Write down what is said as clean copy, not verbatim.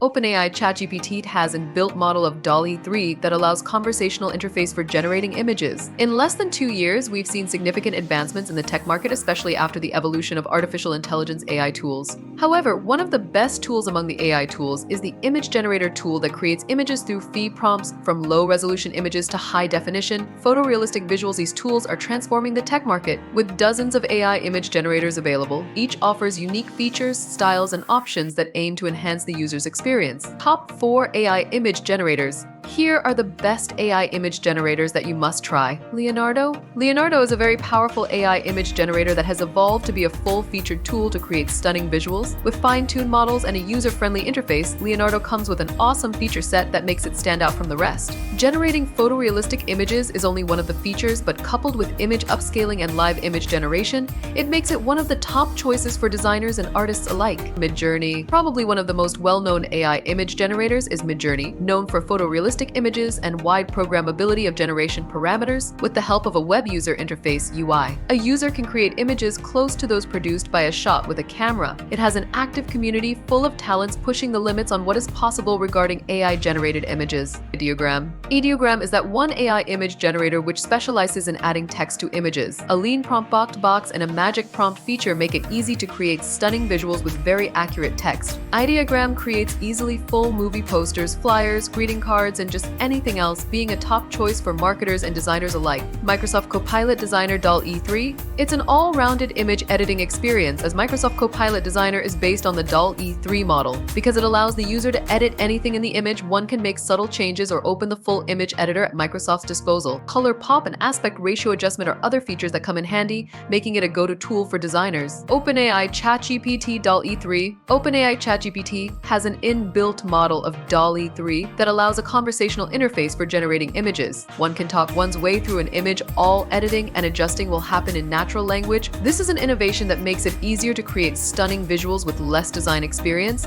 OpenAI ChatGPT has an built model of DALL-E 3 that allows conversational interface for generating images. In less than 2 years, we've seen significant advancements in the tech market, especially after the evolution of artificial intelligence AI tools. However, one of the best tools among the AI tools is the image generator tool that creates images through fee prompts, from low-resolution images to high-definition, photorealistic visuals. These tools are transforming the tech market. With dozens of AI image generators available, each offers unique features, styles, and options that aim to enhance the user's experience. Top 4 AI image generators. Here are the best AI image generators that you must try. Leonardo? Leonardo is a very powerful AI image generator that has evolved to be a full-featured tool to create stunning visuals. With fine-tuned models and a user-friendly interface, Leonardo comes with an awesome feature set that makes it stand out from the rest. Generating photorealistic images is only one of the features, but coupled with image upscaling and live image generation, it makes it one of the top choices for designers and artists alike. Midjourney. Probably one of the most well-known AI image generators is Midjourney, known for photorealistic images and wide programmability of generation parameters with the help of a web user interface UI. A user can create images close to those produced by a shot with a camera. It has an active community full of talents pushing the limits on what is possible regarding AI-generated images. Ideogram. Ideogram is that one AI image generator which specializes in adding text to images. A lean prompt box and a magic prompt feature make it easy to create stunning visuals with very accurate text. Ideogram creates easily full movie posters, flyers, greeting cards, and just anything else, being a top choice for marketers and designers alike. Microsoft Copilot Designer DALL-E 3. It's an all-rounded image editing experience, as Microsoft Copilot Designer is based on the DALL-E 3 model. Because it allows the user to edit anything in the image, one can make subtle changes or open the full image editor at Microsoft's disposal. Color pop and aspect ratio adjustment are other features that come in handy, making it a go-to tool for designers. OpenAI ChatGPT DALL-E 3. OpenAI ChatGPT has an inbuilt model of DALL-E 3 that allows a conversational interface for generating images. One can talk one's way through an image. All editing and adjusting will happen in natural language. This is an innovation that makes it easier to create stunning visuals with less design experience.